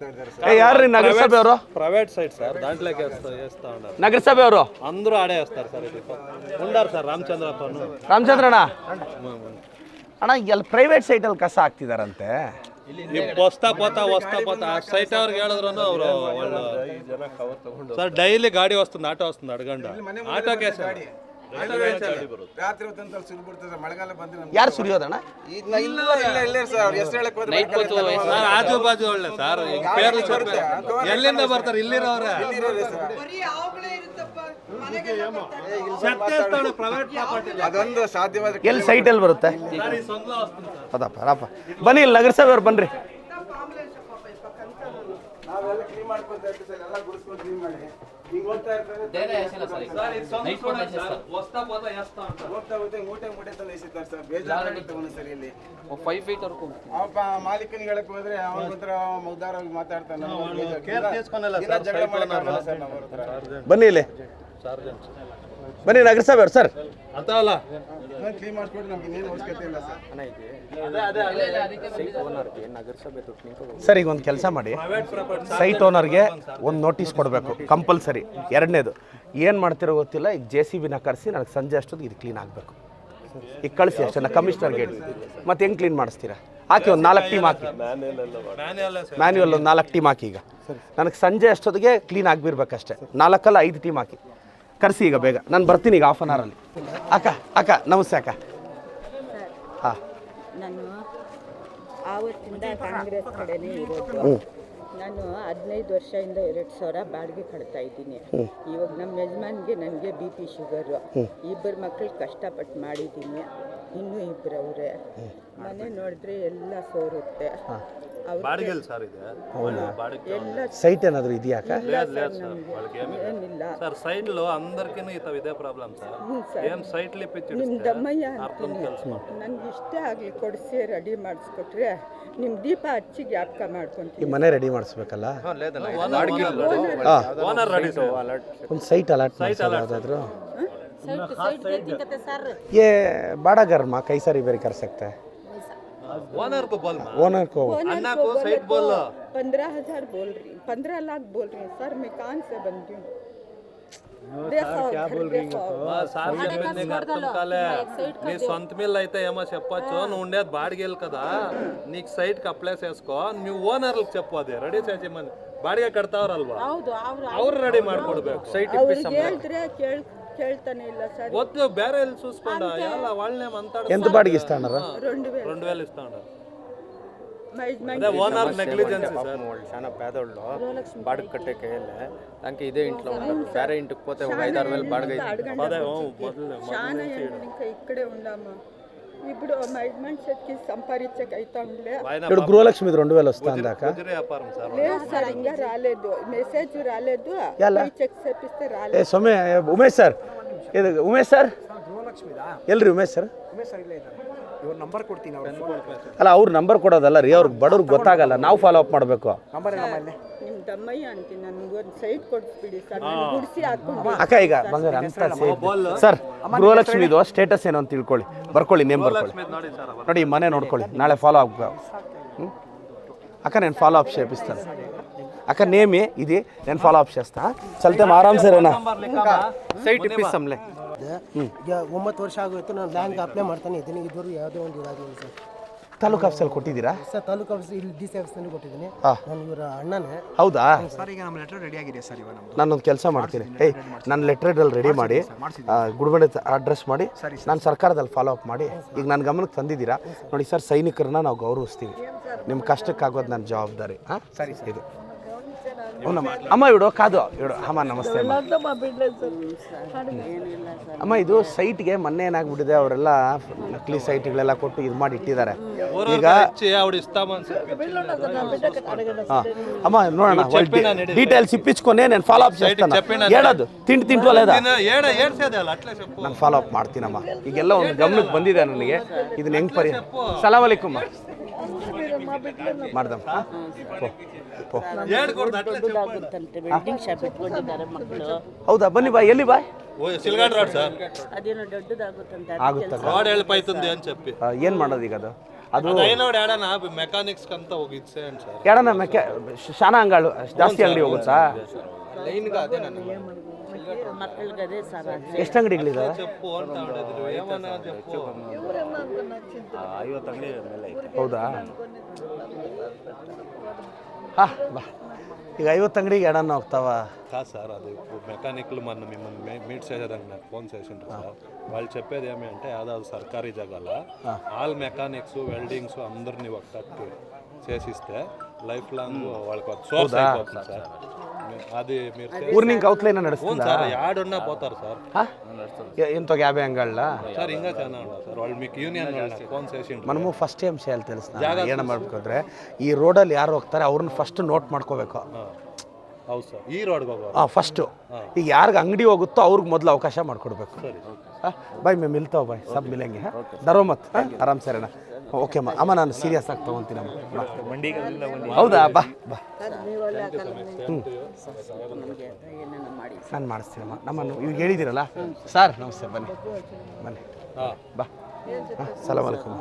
యారు నగరసభ ఎవరు? Private site sir, దాంట్లోకి వేస్తా ఉన్నారు. నగరసభ ఎవరు? అందరూ ఆడే వేస్తారు సార్. ఉండారు ಸರ್ ರಾಮಚಂದ್ರಣ್ಣ ಅಣ್ಣ ಇಲ್ಲಿ ಪ್ರೈವೇಟ್ ಸೈಟಲ್ಲಿ ಕಸ ಹಾಕ್ತಿದಾರಂತೆ. ವಸ್ತಾ పోతా ఆ సైట్ ಅವ್ರಿಗೆ ಹೇಳಿದ್ರು ಅವರು ಸರ್ ಡೈಲಿ ಗಾಡಿ ವస్తుంది, ಆಟೋ ವస్తుంది ಅಡ್ಗಂಡ ಆಟೋಗೆ ಸರ್ ಯಾರು ಸುರಿಯೋದಣ್ಣ? ಆಜು ಬಾಜು ಒಳ್ಳೆ ಸರ್ ಎಲ್ಲಿಂದ ಬರ್ತಾರೆ ಇಲ್ಲಿರೋರೆ ಅದೊಂದು ಸಾಧ್ಯವಾದ ಎಲ್ಲಿ ಸೈಟ್ ಎಲ್ಲಿ ಬರುತ್ತೆ? ಅದಪ್ಪ ಬನ್ನಿ ಇಲ್ಲಿ ನಗರಸಭೆಯವ್ರು ಬನ್ರಿ. ಮಾಲೀಕನಿಗೆ ಹೇಳಕ್ ಹೋದ್ರೆ ಅವನ ಉದಾರವಾಗಿ ಮಾತಾಡ್ತಾನೆ. ಬನ್ನಿ ಇಲ್ಲಿ ಬನ್ನಿ ನಗರಸಭೆಯವ್ರು ಸರ್ ಅಂತವಲ್ಲ ಕ್ಲೀನ್ ಮಾಡಿಸ್ಕೊಟ್ಟು ನಮ್ಗೆ ಇನ್ನೇನು ಅವಶ್ಯಕತೆ ಇಲ್ಲ ಸರ್. ಸರ್ ಈಗ ಒಂದು ಕೆಲಸ ಮಾಡಿ, ಸೈಟ್ ಓನರ್ಗೆ ಒಂದು ನೋಟಿಸ್ ಕೊಡಬೇಕು ಕಂಪಲ್ಸರಿ. ಎರಡನೇದು ಏನು ಮಾಡ್ತಿರೋ ಗೊತ್ತಿಲ್ಲ, ಈಗ JCBನ ಕರೆಸಿ ನನಗೆ ಸಂಜೆ ಅಷ್ಟೊತ್ತಿಗೆ ಇದು ಕ್ಲೀನ್ ಆಗಬೇಕು. ಈಗ ಕಳಿಸಿ ಅಷ್ಟೇ, ನಾ ಕಮಿಷನರ್ಗೆ ಹೇಳಿ. ಮತ್ತೆ ಹೆಂಗೆ ಕ್ಲೀನ್ ಮಾಡಿಸ್ತೀರಾ? ಹಾಕಿ ಒಂದು 4 ಟೀಮ್ ಹಾಕಿ, ಮ್ಯಾನ್ಯುವಲ್ ಒಂದು 4 ಟೀಮ್ ಹಾಕಿ. ಈಗ ನನಗೆ ಸಂಜೆ ಅಷ್ಟೊತ್ತಿಗೆ ಕ್ಲೀನ್ ಆಗಿರ್ಬೇಕಷ್ಟೇ. 4 ಅಲ್ಲ 5 ಟೀಮ್ ಹಾಕಿ ಕರೆಸಿ ಈಗ ಬೇಗ. ನಾನು ಬರ್ತೀನಿ ಈಗ ಹಾಫ್ ಆನ್ ಅವರಲ್ಲಿ. ಅಕ್ಕ ನಮಸ್ತೆ ಅಕ್ಕ. ಹಾಂ ನಾನು ಆವತ್ತಿಂದ ಕಾಂಗ್ರೆಸ್ ಕಡೆನೇ ಇರೋದು. ನಾನು 15 ವರ್ಷದಿಂದ 2,000 ಬಾಡಿಗೆ ಕಟ್ತಾ ಇದ್ದೀನಿ. ಇವಾಗ ನಮ್ಮ ಯಜಮಾನ್ಗೆ ನನಗೆ BP ಶುಗರು, 2 ಮಕ್ಕಳು ಕಷ್ಟಪಟ್ಟು ಮಾಡಿದ್ದೀನಿ. ಇನ್ನೂ 2 ಅವರೇ. ಮನೆ ನೋಡಿದ್ರೆ ಎಲ್ಲ ಸೋರುತ್ತೆ. ಎಲ್ಲ ಸೈಟ್ ಏನಾದರೂ ಇದೆಯಾ ಅಕ್ಕ? ಏನಿಲ್ಲ ಸರ್ ಸೈಟ್ಲು అందరికీ ಇದೇ ಪ್ರಾಬ್ಲಮ್ ಸರ್. ಏನ್ ಸೈಟ್ಲಿ ಪಿಚ್ ನಿಮ್ಮ ದಮ್ಮಯ್ಯ ಅಂತೀನಿ, ನನಗೆ ಇಷ್ಟೇ ಆಗಲಿ ಕೊಡಿಸಿ ರೆಡಿ ಮಾಡಿಸ್ಕೊಟ್ರೆ ನಿಮ್ಮ ದೀಪ ಹಚ್ಚಿ ಜ್ಞಾಪಕ ಮಾಡ್ಕೊಂತೀನಿ. ಈ ಮನೆ ರೆಡಿ ಮಾಡಿಸ್ಬೇಕಲ್ಲ, ಓನರ್ ರೆಡಿ ಒಂದು ಸೈಟ್ ಅಲಾಟ್ ಯಾವುದಾದ್ರು ये बड़ा घर माँ कई सारी बारी कर सकता है. ओनर को बोल, ओनर को अन्ना को साइट बोल. 15,000 बोल रही, 15 लाख बोल रही हैं सर. मैं कहाँ से बनती हूँ? సార్ చెప్పింది అర్థం కాలే. నీ సొంత మిల్లు అయితే ఏమో చెప్పచ్చు, నువ్వు ఉండేది బాడిగేలు కదా, నీకు సైట్ కి అప్లై చేసుకో. ನೀವು ಓನರ್ಗೆ చెప్పు, ಅದೇ ರೆಡಿ చేసేమని. ಬಾಡಿಗೆ ಕಟ್ತಾವ್ರಲ್ವಾ, ಅವ್ರು ರೆಡಿ ಮಾಡ್ಕೊಡ್ಬೇಕು ಸೈಟ್. ಕೇಳ್ತಾನೆ ಇಲ್ಲ ಸರ್. వద్దు ಬೇರೆ ಎಲ್ಲಿ చూసుకోండి, ಎಲ್ಲ వాళ్ళనే మాట్లాడు. ఎంత బాడికి ఇస్తానరా? 2,000 ఇస్తాడు. అదే ఓనర్ నెగ్లిజెన్స్ సార్. వాళ్ళు చాలా పేదోళ్ళు, బాడిగ కట్టే కయ్యలే దానికి ఇదే ఇంట్లో ఉంటారు. వేరే ఇంటికి పోతే 5-6 వేలు బాడిగ చాలా ఇంకా ఇక్కడే ఉన్నాము. ఇప్పుడు మా యజమాని చేతికి సంపాదించక అయితే ఉండలే. ఇప్పుడు గృహలక్ష్మి 2,000 వస్తుందాక? లేదు సార్, ఇంకా రాలేదు, మెసేజ్ రాలేదు. చెక్ చేపిస్తే రాలేదు. ಸೊಮ್ಮೆ ಉಮೇಶ್ ಸರ್, ಇದು ಉಮೇಶ್ ಸರ್ ಎಲ್ರಿ ಉಮೇಶ್ ಸರ್? ಇವ್ರ ನಂಬರ್ ಕೊಡ್ತೀನಿ. ಅಲ್ಲ ಅವ್ರ ನಂಬರ್ ಕೊಡೋದಲ್ಲ ರೀ, ಅವ್ರಿಗೆ ಬಡವ್ರಿಗೆ ಗೊತ್ತಾಗಲ್ಲ, ನಾವು ಫಾಲೋ ಅಪ್ ಮಾಡಬೇಕು. ನಿಮ್ಮ ದಮ್ಮಯ್ಯ ಅಂತೀನಿ, ನನಗೊಂದು ಸೈಟ್ ಕೊಡಿಸ್ಬಿಡಿ ಸರ್, ನಾನು ಗುಡಿಸಿ ಹಾಕೊಂಡು. ಅಕ್ಕ ಈಗ ಬಂಗಾರ ಅಂತ ಸರ್, ಗೃಹಲಕ್ಷ್ಮಿದು ಸ್ಟೇಟಸ್ ಏನು ಅಂತ ತಿಳ್ಕೊಳ್ಳಿ, ಬರ್ಕೊಳ್ಳಿ, ನೇಮ್ ಬರ್ಕೊಳ್ಳಿ. ನೋಡಿ ಈ ಮನೆ ನೋಡ್ಕೊಳ್ಳಿ, ನಾಳೆ ಫಾಲೋ ಅಪ್. అక్క నేను ఫాలో అప్ చేపిస్తాను. అక్క నేమే ఇది, నేను ఫాలో అప్ చేస్తా. చల్తే ఆరామ్ సేనా ಸೈಟ್ ಇಪ್ಪಿಸಮ್ಲೆ. ಈಗ 9 ವರ್ಷ ಆಗೋಯ್ತು ನಾನು ಲ್ಯಾಂಡ್ ಅಪ್ಲೈ ಮಾಡ್ತಾನೆ ಇದ್ದೀನಿ. ಇದುವರೆಗೂ ಯಾವುದೋ ಒಂದು ಇದಾಗಿಲ್ಲ ಸರ್. ತಾಲೂಕು ಆಫೀಸಲ್ಲಿ ಕೊಟ್ಟಿದ್ದೀರಾ? ಸರ್ ತಾಲೂಕು ಆಫೀಸ್ ಇಲ್ಲಿ DC ಆಫೀಸಲ್ಲಿ ಕೊಟ್ಟಿದ್ದೀನಿ. ನಾನು ಇವರ ಅಣ್ಣನೇ. ಹೌದಾ ಸರ್, ಈಗ ನಮ್ಮ ಲೆಟರ್ ರೆಡಿ ಆಗಿದೆ ಸರ್. ಇವಾಗ ನಮ್ಮದು ನಾನೊಂದು ಕೆಲಸ ಮಾಡ್ತೀನಿ, ನನ್ನ ಲೆಟ್ರಲ್ಲಿ ರೆಡಿ ಮಾಡಿ ಗುಡ್ಬಂಡೆ ಅಡ್ರೆಸ್ ಮಾಡಿ ನಾನು ಸರ್ಕಾರದಲ್ಲಿ ಫಾಲೋ ಅಪ್ ಮಾಡಿ ಈಗ ನನ್ನ ಗಮನಕ್ಕೆ ತಂದಿದ್ದೀರಾ ನೋಡಿ ಸರ್. ಸೈನಿಕರನ್ನ ನಾವು ಗೌರವಿಸ್ತೀವಿ, ನಿಮ್ಮ ಕಷ್ಟಕ್ಕಾಗೋದು ನನ್ನ ಜವಾಬ್ದಾರಿ. ಹಾಂ ಸರಿ ಸರ್. ಇದು ಅಮ್ಮ ಇಡು ಕಾದು ಇಡು. ಅಮ್ಮ ನಮಸ್ತೆ ಅಮ್ಮ. ಇದು ಸೈಟ್ಗೆ ಮೊನ್ನೆ ಏನಾಗ್ಬಿಟ್ಟಿದೆ, ಅವರೆಲ್ಲ ನಕಲಿ ಸೈಟ್ಗಳೆಲ್ಲ ಕೊಟ್ಟು ಇದು ಮಾಡಿ ಇಟ್ಟಿದ್ದಾರೆ. ಈಗ అమ్మ ನೋಡೋಣ, డీటెయిల్స్ ఇప్పించుకొని నేను ఫాలో అప్ చేస్తాను. ఏడదు తింటూ లేదా ನಾನು ಫಾಲೋ ಅಪ್ ಮಾಡ್ತೀನಮ್ಮ. ಈಗೆಲ್ಲ ಒಂದು ಗಮನಕ್ಕೆ ಬಂದಿದೆ ನನಗೆ, ಇದನ್ನ ಹೆಂಗೆ ಪರಿಹಾರ. ಸಲಾಮ್ ಅಲೈಕುಮ್ ಮಾಡ್ದಮ್ಮ. ಹೌದಾ, ಬನ್ನಿ ಬಾಯ್. ಎಲ್ಲಿ ಬಾಯ್? ಅದೇನೋ ದೊಡ್ಡದಾಗುತ್ತಂತ ಆಗುತ್ತಾ? ರೋಡ್ ಹೆಲ್ಪ್ ಆಯ್ತಂದೆ ಅಂತ చెప్పి ಏನು ಮಾಡೋದು ಈಗ ಅದು? ಅದು ನೋಡಿ ಆಡೋಣ ಮೆಕ್ಯಾನಿಕ್ಸ್ ಅಂತ ಹೋಗಿದ್ದು ಸರ್ ಎಡನ ಶಾನ ಅಂಗಾಳು ಜಾಸ್ತಿ ಅಂಗಡಿ ಹೋಗುತ್ತಾ? ಲೈನ್ಗೆ ಅದೇ ನಾನು ಮಕ್ಕಳಿಗೆ ಅದೇ ಸರ್ ಎಷ್ಟು ಅಂಗಡಿಗಳಿದಾವೆ? చెప్పు ಅಂತ ಆಡಿದ್ರು ఏమన్నా చెప్పు ಹೌದಾ? ಹಾಂ ಬಾ. ಈಗ 50 అంగడికి ఎడన్నా ಹೋಗ್ತಾವ? కాదు సార్ అది మెకానిక్లు మన మిమ్మల్ని మీట్ చేసేదానికి నాకు ఫోన్ చేసిండ్రు సార్. వాళ్ళు చెప్పేది ఏమి అంటే యాదాది సర్కారీ జగాల ఆల్ మెకానిక్స్ వెల్డింగ్స్ అందరినీ ఒక్కటి చేసిస్తే లైఫ్ లాంగ్ వాళ్ళకి ఒక సోర్స్ అయిపోతుంది సార్. అది మీరు ఊరి నుంచి అవుట్లైన్ నడుస్తుంది సార్ యాడున్నా పోతారు సార్. ఎంతో 50 అంగళ్ళ సార్ ఇంకా చాలా ఉన్నారు సార్. వాళ్ళు మీకు యూనియన్ వాళ్ళు ఫోన్ చేసిండ్రు. మనము ಫಸ್ಟ್ ಏಮ್ చేయాలి తెలుసు ಏನ ಮಾಡ್ಬೇಕಂದ್ರೆ ಈ ರೋಡಲ್ಲಿ ಯಾರು ಹೋಗ್ತಾರೆ ಅವ್ರನ್ನ ಫಸ್ಟ್ ನೋಟ್ ಮಾಡ್ಕೋಬೇಕು. ಹೌದು ಸರ್. ಈ ರೋಡ್ಗೆ ಹೋಗೋರು ಫಸ್ಟು ಈಗ ಯಾರಿಗೆ ಅಂಗಡಿ ಹೋಗುತ್ತೋ ಅವ್ರಿಗೆ ಮೊದಲು ಅವಕಾಶ ಮಾಡಿಕೊಡ್ಬೇಕು. ಬಾಯ್ ಮೇ ಮಿಲ್ತಾವ ಬಾಯ್ ಸಬ್ ಮಿಲೆಂಗೆ ದರೋ ಮತ್ ಆರಾಮ್ ಸರಿನಾ? ಓಕೆ ಅಮ್ಮ ನಾನು ಸೀರಿಯಸ್ ಆಗಿ ತೊಗೊತೀನಮ್ಮ. ಹೌದಾ? ಬಾ ಬಾ. ನಾನು ಮಾಡಿಸ್ತೀನಮ್ಮ. ನಮ್ಮನ್ನು ಇವಾಗ ಹೇಳಿದ್ದೀರಲ್ಲ ಸರ್. ನಮಸ್ತೆ, ಬನ್ನಿ ಬನ್ನಿ ಬಾ. ಸಲಾಮ್ ಅಲೈಕುಮ್.